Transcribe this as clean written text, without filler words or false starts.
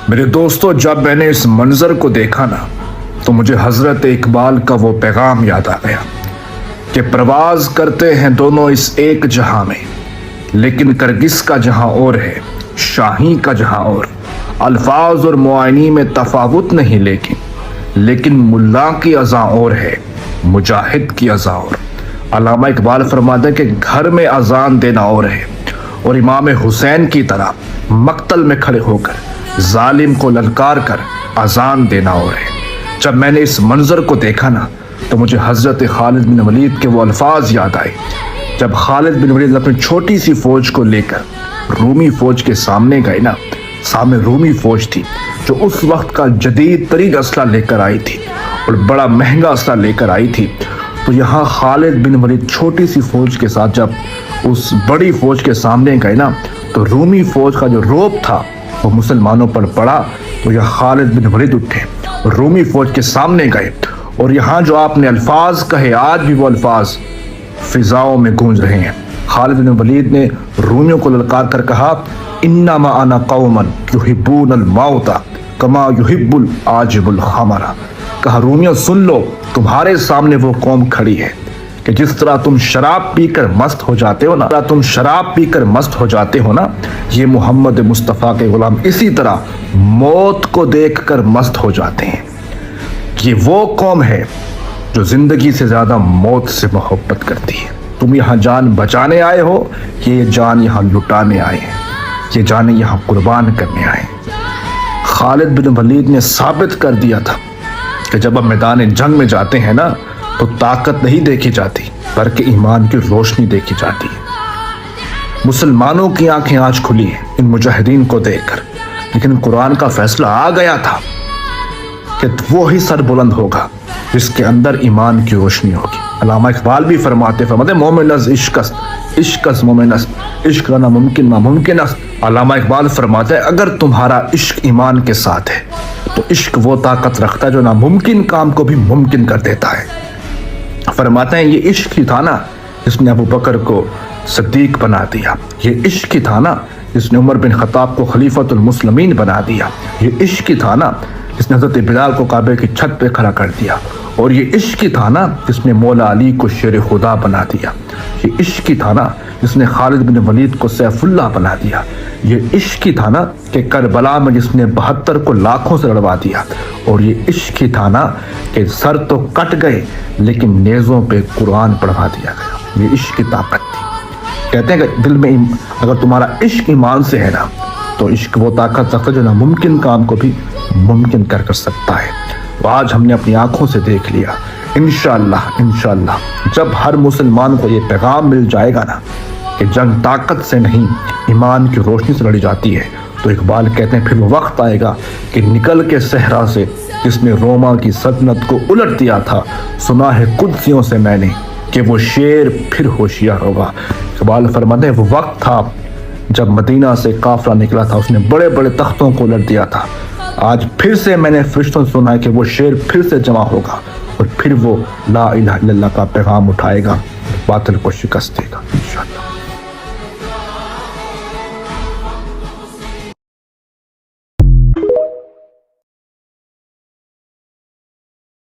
میرے دوستو، جب میں نے اس منظر کو دیکھا نا تو مجھے حضرت اقبال کا وہ پیغام یاد آ گیا کہ پرواز کرتے ہیں دونوں اس ایک جہاں میں، لیکن کرگس کا جہاں اور ہے، شاہی کا جہاں اور۔ الفاظ اور معانی میں تفاوت نہیں لیکن ملا کی اذاں اور ہے، مجاہد کی اذاں اور۔ علامہ اقبال فرماتے ہیں کہ گھر میں اذان دینا اور ہے، اور امام حسین کی طرح مقتل میں کھڑے ہو کر ظالم کو للکار کر اذان دینا اور ہے۔ جب میں نے اس منظر کو دیکھا نا تو مجھے حضرت خالد بن ولید کے وہ الفاظ یاد آئے جب خالد بن ولید اپنی چھوٹی سی فوج کو لے کر رومی فوج کے سامنے گئے نا۔ سامنے رومی فوج تھی جو اس وقت کا جدید ترین اسلحہ لے کر آئی تھی اور بڑا مہنگا اسلحہ لے کر آئی تھی۔ تو یہاں خالد بن ولید چھوٹی سی فوج کے ساتھ جب اس بڑی فوج کے سامنے گئے نا تو رومی فوج کا جو روب تھا وہ مسلمانوں پر پڑا۔ تو یہ خالد بن ولید اٹھے، رومی فوج کے سامنے گئے، اور یہاں جو آپ نے الفاظ کہے آج بھی وہ الفاظ فضاؤں میں گونج رہے ہیں۔ خالد بن ولید نے رومیوں کو للکار کر کہا، انما انا قوما یحبون الموت کما یحب العاجب الخمر۔ کہا رومیوں سن لو، تمہارے سامنے وہ قوم کھڑی ہے کہ جس طرح تم شراب پی کر مست ہو جاتے ہو نا، یہ محمد مصطفیٰ کے غلام اسی طرح موت کو دیکھ کر مست ہو جاتے ہیں۔ یہ وہ قوم ہے جو زندگی سے زیادہ موت سے محبت کرتی ہے۔ تم یہاں جان بچانے آئے ہو، یہ جان یہاں لٹانے آئے ہیں، یہ جانیں یہاں قربان کرنے آئے ہیں۔ خالد بن ولید نے ثابت کر دیا تھا کہ جب ہم میدان جنگ میں جاتے ہیں نا تو طاقت نہیں دیکھی جاتی بلکہ ایمان کی روشنی دیکھی جاتی ہے۔ مسلمانوں کی آنکھیں آج کھلی ہیں ان مجاہدین کو دیکھ کر، لیکن قرآن کا فیصلہ آ گیا تھا کہ وہی سر بلند ہوگا جس کے اندر ایمان کی روشنی ہوگی۔ علامہ اقبال بھی فرماتے مومن از عشق است، عشق از مومن است، عشق نہ ممکن نہ ممکن است۔ علامہ اقبال فرماتے ہیں اگر تمہارا عشق ایمان کے ساتھ ہے تو عشق وہ طاقت رکھتا ہے جو ناممکن کام کو بھی ممکن کر دیتا ہے۔ فرماتے ہیں یہ عشق ہی تھا نا جس نے ابو بکر کو صدیق بنا دیا، یہ عشق ہی تھا نا جس نے عمر بن خطاب کو خلیفۃ المسلمین بنا دیا، یہ عشق ہی تھا نا جس نے حضرت بلال کو کعبے کی چھت پہ کھڑا کر دیا، اور یہ عشق ہی تھا نا جس نے مولا علی کو شیر خدا بنا دیا، یہ عشق ہی تھا نا جس نے خالد بن ولید کو سیف اللہ بنا دیا، یہ عشق ہی تھا نا کہ کربلا میں جس نے 72 کو لاکھوں سے لڑوا دیا، اور یہ عشق ہی تھا نا کہ سر تو کٹ گئے لیکن نیزوں پہ قرآن پڑھوا دیا گیا۔ یہ عشق کی طاقت تھی۔ کہتے ہیں کہ دل میں اگر تمہارا عشق ایمان سے ہے نا تو عشق وہ طاقت رکھتا ہے جو ناممکن کام کو بھی ممکن کر سکتا ہے۔ وہ آج ہم نے اپنی آنکھوں سے دیکھ لیا۔ انشاءاللہ جب ہر مسلمان کو یہ پیغام مل جائے گا نا کہ جنگ طاقت سے نہیں ایمان کی روشنی سے لڑی جاتی ہے، تو اقبال کہتے ہیں پھر وہ وقت آئے گا کہ نکل کے صحرا سے جس نے روما کی سلطنت کو الٹ دیا تھا، سنا ہے قدسیوں سے میں نے کہ وہ شیر پھر ہوشیار ہوگا۔ اقبال فرماتے ہیں وہ وقت تھا جب مدینہ سے قافلہ نکلا تھا، اس نے بڑے بڑے تختوں کو الٹ دیا تھا۔ آج پھر سے میں نے فرشتوں سے سنا ہے کہ وہ شیر پھر سے جمع ہوگا اور پھر وہ لا الہ الا اللہ کا پیغام اٹھائے گا، باطل کو شکست دے گا انشاءاللہ۔